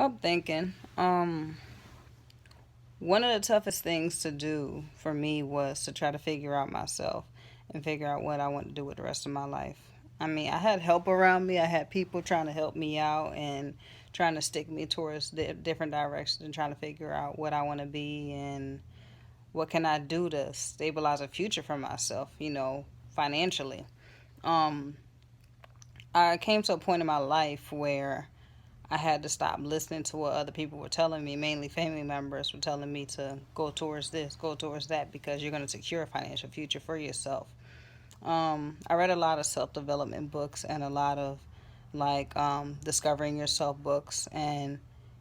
I'm thinking. One of the toughest things to do for me was to try to figure out myself and figure out what I want to do with the rest of my life. I mean, I had help around me. I had people trying to help me out and trying to stick me towards different directions and trying to figure out what I want to be and what can I do to stabilize a future for myself, financially. Um, I came to a point in my life where I had to stop listening to what other people were telling me, mainly family members were telling me to go towards this, go towards that, because you're going to secure a financial future for yourself. I read a lot of self development books and a lot of discovering yourself books. And,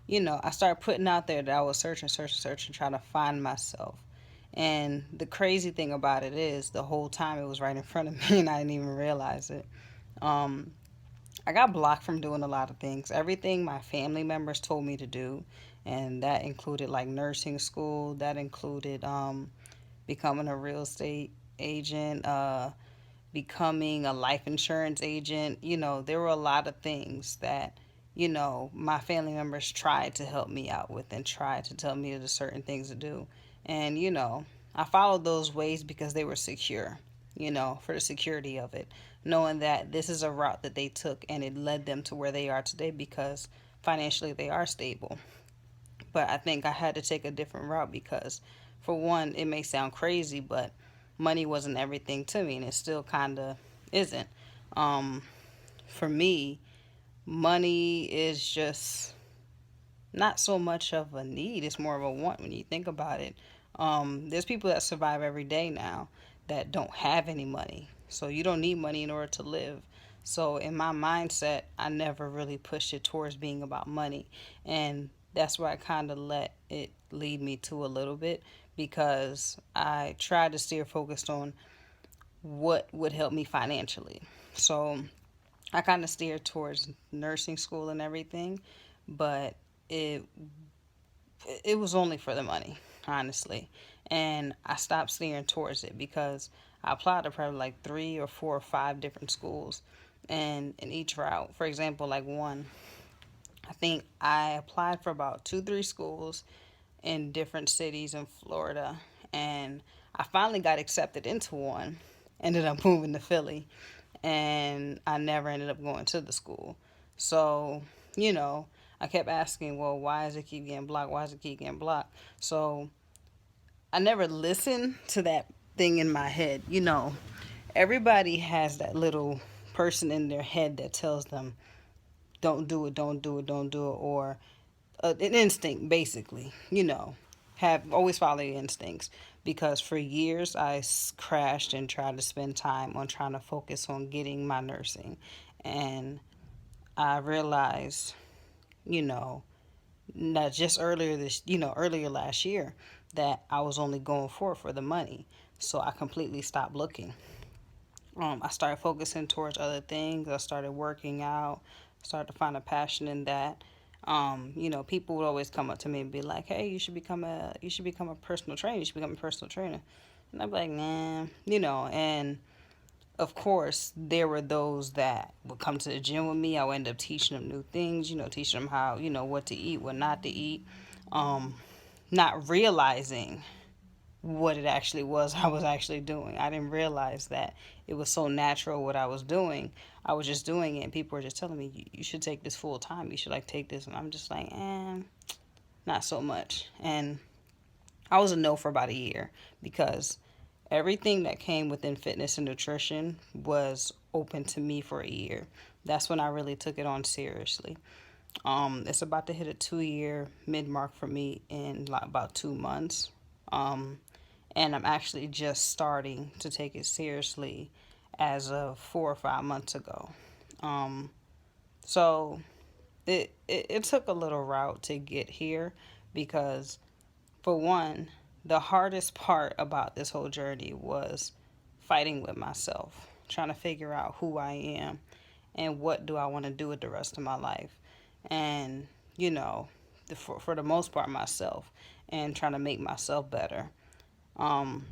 I started putting out there that I was searching, trying to find myself. And the crazy thing about it is, the whole time it was right in front of me and I didn't even realize it. Um, I got blocked from doing a lot of things. Everything my family members told me to do, and that included like nursing school, that included becoming a real estate agent, becoming a life insurance agent. There were a lot of things that, my family members tried to help me out with and tried to tell me the certain things to do. And, I followed those ways because they were secure, for the security of it, knowing that this is a route that they took and it led them to where they are today because financially they are stable. But I think I had to take a different route because, for one, it may sound crazy, but money wasn't everything to me, and it still kind of isn't. Um, for me, money is just not so much of a need, it's more of a want when you think about it. There's people that survive every day now that don't have any money. So you don't need money in order to live. So in my mindset, I never really pushed it towards being about money. And that's where I kind of let it lead me to a little bit because I tried to steer focused on what would help me financially. So I kind of steered towards nursing school and everything, but it it was only for the money, honestly. And I stopped steering towards it because I applied to probably like 3 or 4 or 5 different schools. And in each route, for example, like one, I think I applied for about 2, 3 schools in different cities in Florida. And I finally got accepted into one, ended up moving to Philly, and I never ended up going to the school. So, you know, I kept asking, well, why does it keep getting blocked? Why does it keep getting blocked? So I never listened to that thing in my head. Everybody has that little person in their head that tells them, don't do it, don't do it, don't do it, or an instinct, basically. Have always follow your instincts because for years crashed and tried to spend time on trying to focus on getting my nursing, and I realized, you know, not just earlier last year, that I was only going for the money. So I completely stopped looking. I started focusing towards other things. I started working out. Started to find a passion in that. People would always come up to me and be like, "Hey, you should become a personal trainer. You should become a personal trainer." And I'd be like, "Nah," And of course, there were those that would come to the gym with me. I would end up teaching them new things. Teaching them how what to eat, what not to eat. Um, Not realizing what it actually was I was actually doing. I didn't realize that it was so natural what I was doing. I was just doing it, and people were just telling me, you should take this full time. You should like take this, and I'm just like, not so much. And I was a no for about a year because everything that came within fitness and nutrition was open to me for a year. That's when I really took it on seriously. It's about to hit a 2 year mid mark for me in like about 2 months. Um, and I'm actually just starting to take it seriously as of 4 or 5 months ago. Um, so it took a little route to get here because, for one, the hardest part about this whole journey was fighting with myself, trying to figure out who I am and what do I want to do with the rest of my life. And, for the most part, myself, and trying to make myself better. Um,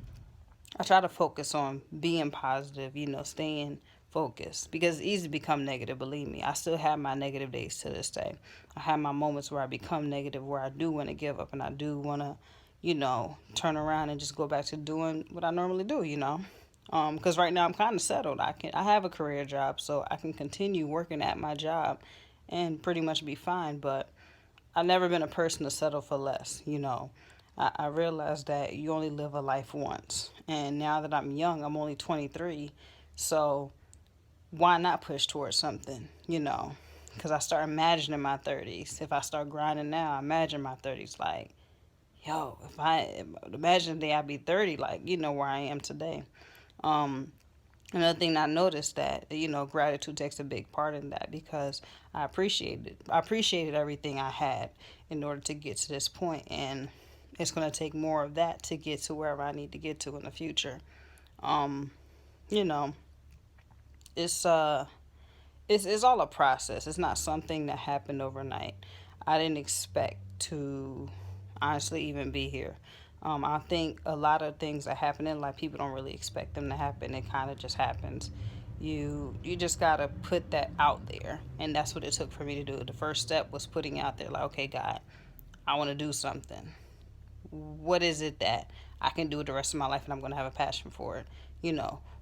I try to focus on being positive, staying focus, because it's easy to become negative. Believe me, I still have my negative days to this day. I have my moments where I become negative, where I do want to give up and I do want to, turn around and just go back to doing what I normally do. Because right now I'm kind of settled. I have a career job, so I can continue working at my job and pretty much be fine. But I've never been a person to settle for less. I realized that you only live a life once. And now that I'm young, I'm only 23. So why not push towards something? Because I start imagining my 30s. If I start grinding now, I imagine my 30s like, yo, if I imagine the day I'd be 30, like, where I am today. Um, Another thing I noticed that, gratitude takes a big part in that, because I appreciated everything I had in order to get to this point, and it's going to take more of that to get to wherever I need to get to in the future. Um, you know, it's uh it's all a process. It's not something that happened overnight. I didn't expect to honestly even be here. I think a lot of things that happen in life, people don't really expect them to happen. It kind of just happens. You just gotta put that out there, and that's what it took for me to do. The first step was putting out there, like, okay, God, I want to do something. What is it that I can do the rest of my life, and I'm gonna have a passion for it?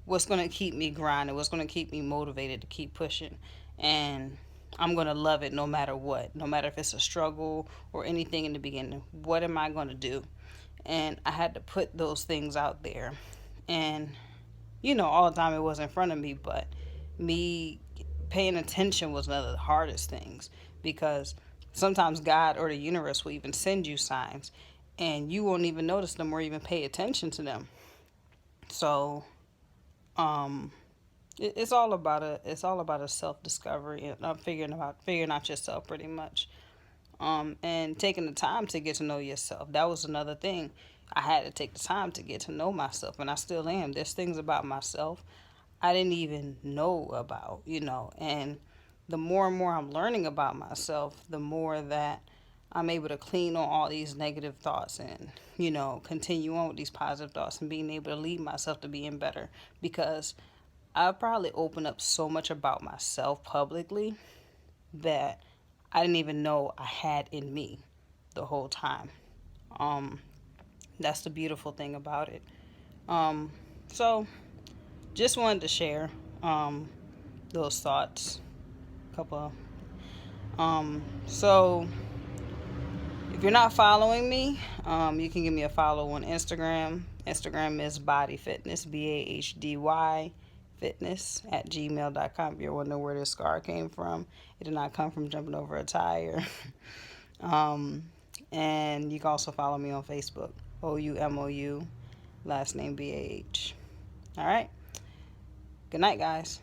What's gonna keep me grinding? What's gonna keep me motivated to keep pushing? And I'm gonna love it no matter what, no matter if it's a struggle or anything in the beginning. What am I gonna do? And I had to put those things out there. And all the time it was in front of me, but me paying attention was one of the hardest things, because sometimes God or the universe will even send you signs and you won't even notice them or even pay attention to them. So, um, it's all about a self discovery and figuring out yourself pretty much. And taking the time to get to know yourself. That was another thing. I had to take the time to get to know myself, and I still am. There's things about myself I didn't even know about. And the more and more I'm learning about myself, the more that I'm able to clean on all these negative thoughts and, continue on with these positive thoughts and being able to lead myself to being better. Because I probably opened up so much about myself publicly that I didn't even know I had in me the whole time. Um, that's the beautiful thing about it. So just wanted to share those thoughts. Couple. So if you're not following me, you can give me a follow on Instagram. Instagram is Body Fitness, BAHDY fitness at gmail.com. If you're wondering where this scar came from, it did not come from jumping over a tire. um, and you can also follow me on Facebook, OUMOU, last name BAH. All right. Good night, guys.